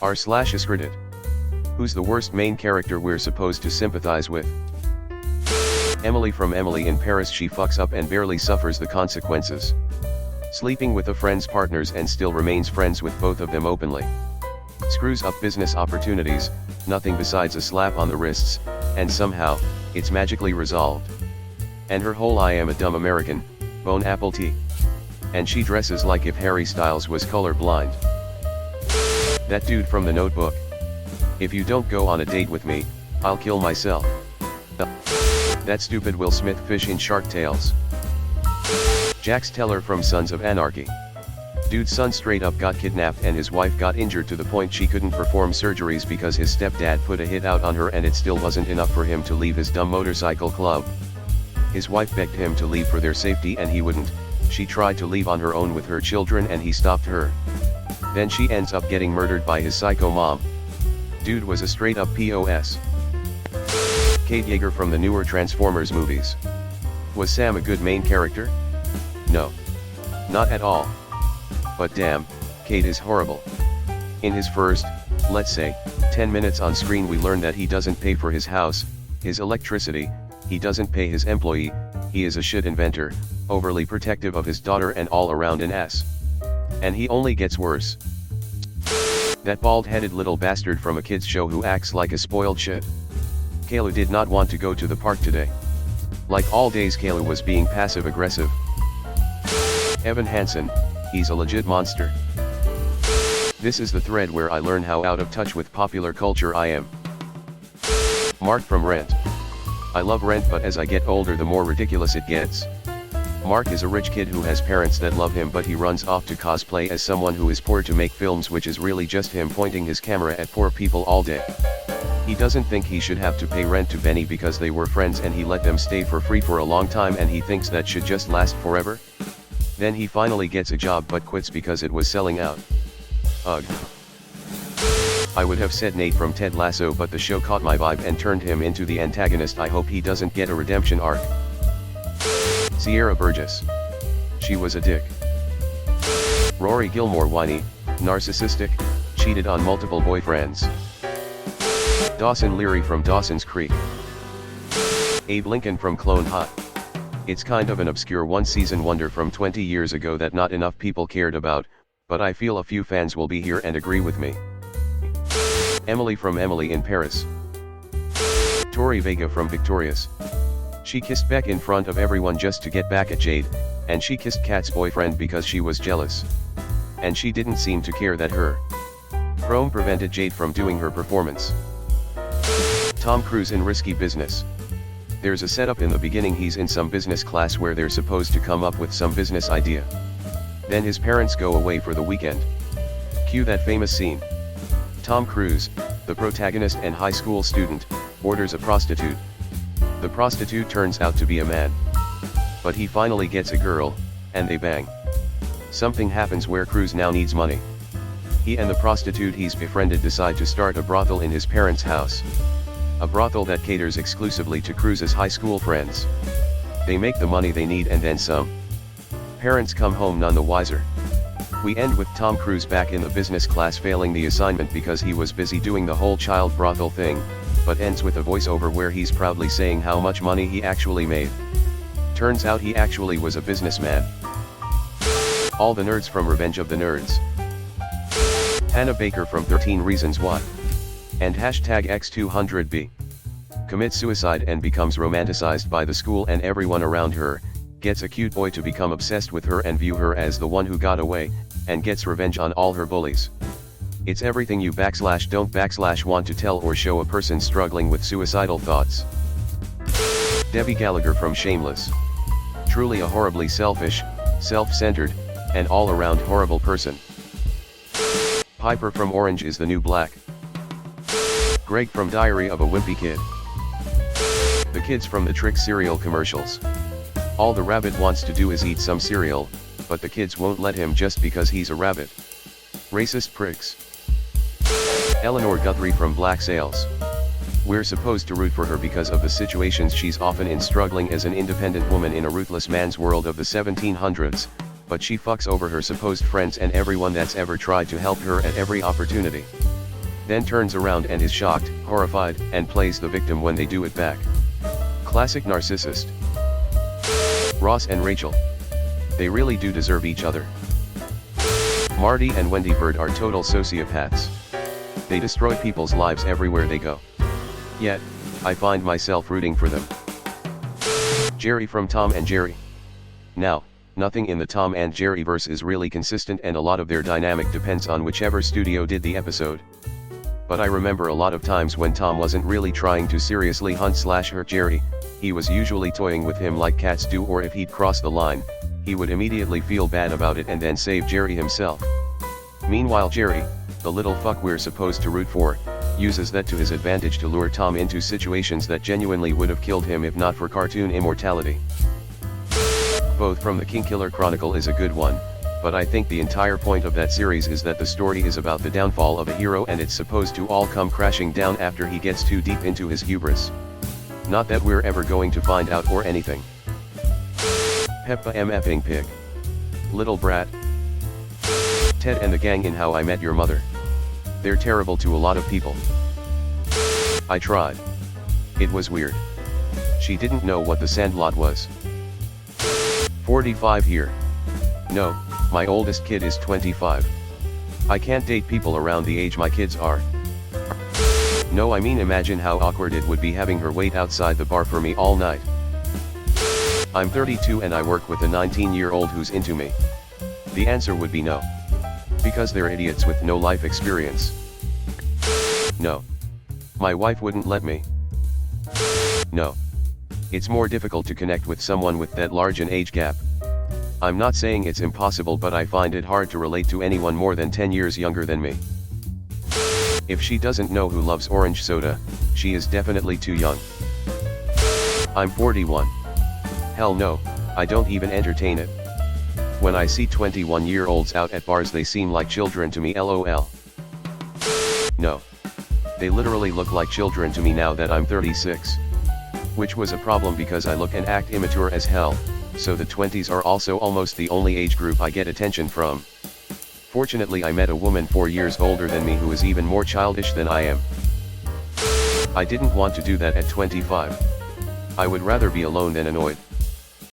r/askreddit. Who's the worst main character we're supposed to sympathize with? Emily from Emily in Paris. She fucks up and barely suffers the consequences. Sleeping with a friend's partners and still remains friends with both of them openly. Screws up business opportunities, nothing besides a slap on the wrists, and somehow, it's magically resolved. And her whole "I am a dumb American" bone apple tea. And she dresses like if Harry Styles was colorblind. That dude from The Notebook. If you don't go on a date with me, I'll kill myself. That stupid Will Smith fish in Shark Tales. Jax Teller from Sons of Anarchy. Dude's son straight up got kidnapped and his wife got injured to the point she couldn't perform surgeries because his stepdad put a hit out on her, and it still wasn't enough for him to leave his dumb motorcycle club. His wife begged him to leave for their safety and he wouldn't. She tried to leave on her own with her children and he stopped her. Then she ends up getting murdered by his psycho mom. Dude was a straight up POS. Kate Yeager from the newer Transformers movies. Was Sam a good main character? No. Not at all. But damn, Kate is horrible. In his first, let's say, 10 minutes on screen we learn that he doesn't pay for his house, his electricity, he doesn't pay his employee, he is a shit inventor, overly protective of his daughter and all around an ass. And he only gets worse. That bald-headed little bastard from a kids show who acts like a spoiled shit. Kayla did not want to go to the park today. Like all days Kayla was being passive-aggressive. Evan Hansen, he's a legit monster. This is the thread where I learn how out of touch with popular culture I am. Mark from Rent. I love Rent, but as I get older the more ridiculous it gets. Mark is a rich kid who has parents that love him, but he runs off to cosplay as someone who is poor to make films, which is really just him pointing his camera at poor people all day. He doesn't think he should have to pay rent to Benny because they were friends and he let them stay for free for a long time and he thinks that should just last forever. Then he finally gets a job but quits because it was selling out. Ugh. I would have said Nate from Ted Lasso, but the show caught my vibe and turned him into the antagonist. I hope he doesn't get a redemption arc. Sierra Burgess. She was a dick. Rory Gilmore whiny, narcissistic, cheated on multiple boyfriends. Dawson Leary from Dawson's Creek. Abe Lincoln from Clone High. It's kind of an obscure one-season wonder from 20 years ago that not enough people cared about, but I feel a few fans will be here and agree with me. Emily from Emily in Paris. Tori Vega from Victorious. She kissed Beck in front of everyone just to get back at Jade, and she kissed Kat's boyfriend because she was jealous. And she didn't seem to care that her Chrome prevented Jade from doing her performance. Tom Cruise in Risky Business. There's a setup in the beginning. He's in some business class where they're supposed to come up with some business idea. Then his parents go away for the weekend. Cue that famous scene. Tom Cruise, the protagonist and high school student, orders a prostitute. The prostitute turns out to be a man. But he finally gets a girl, and they bang. Something happens where Cruise now needs money. He and the prostitute he's befriended decide to start a brothel in his parents' house. A brothel that caters exclusively to Cruise's high school friends. They make the money they need and then some. Parents come home none the wiser. We end with Tom Cruise back in the business class failing the assignment because he was busy doing the whole child brothel thing, but ends with a voiceover where he's proudly saying how much money he actually made. Turns out he actually was a businessman. All the nerds from Revenge of the Nerds. Hannah Baker from 13 Reasons Why. And hashtag X200B. Commits suicide and becomes romanticized by the school and everyone around her, gets a cute boy to become obsessed with her and view her as the one who got away, and gets revenge on all her bullies. It's everything you don't want to tell or show a person struggling with suicidal thoughts. Debbie Gallagher from Shameless. Truly a horribly selfish, self-centered, and all-around horrible person. Piper from Orange is the New Black. Greg from Diary of a Wimpy Kid. The kids from the Trick cereal commercials. All the rabbit wants to do is eat some cereal, but the kids won't let him just because he's a rabbit. Racist pricks. Eleanor Guthrie from Black Sails. We're supposed to root for her because of the situations she's often in, struggling as an independent woman in a ruthless man's world of the 1700s, but she fucks over her supposed friends and everyone that's ever tried to help her at every opportunity. then turns around and is shocked, horrified, and plays the victim when they do it back. Classic narcissist. Ross and Rachel. They really do deserve each other. Marty and Wendy Bird are total sociopaths. They destroy people's lives everywhere they go. Yet, I find myself rooting for them. Jerry from Tom and Jerry. Now, nothing in the Tom and Jerry verse is really consistent, and a lot of their dynamic depends on whichever studio did the episode. But I remember a lot of times when Tom wasn't really trying to seriously hunt/hurt Jerry, he was usually toying with him like cats do, or if he'd cross the line, he would immediately feel bad about it and then save Jerry himself. Meanwhile Jerry, the little fuck we're supposed to root for, uses that to his advantage to lure Tom into situations that genuinely would have killed him if not for cartoon immortality. Both from the Kingkiller Chronicle is a good one, but I think the entire point of that series is that the story is about the downfall of a hero, and it's supposed to all come crashing down after he gets too deep into his hubris. Not that we're ever going to find out or anything. Peppa MFing Pig. Little Brat. Ted and the gang in How I Met Your Mother. They're terrible to a lot of people. I tried. It was weird. She didn't know what the Sandlot was. 45 here. No, my oldest kid is 25. I can't date people around the age my kids are. No, I mean, imagine how awkward it would be having her wait outside the bar for me all night. I'm 32 and I work with a 19-year-old who's into me. The answer would be no. Because they're idiots with no life experience. No. My wife wouldn't let me. No. It's more difficult to connect with someone with that large an age gap. I'm not saying it's impossible, but I find it hard to relate to anyone more than 10 years younger than me. If she doesn't know who loves orange soda, she is definitely too young. I'm 41. Hell no, I don't even entertain it. When I see 21-year-olds out at bars, they seem like children to me, lol. No. They literally look like children to me now that I'm 36. Which was a problem because I look and act immature as hell, so the 20s are also almost the only age group I get attention from. Fortunately, I met a woman 4 years older than me who is even more childish than I am. I didn't want to do that at 25. I would rather be alone than annoyed.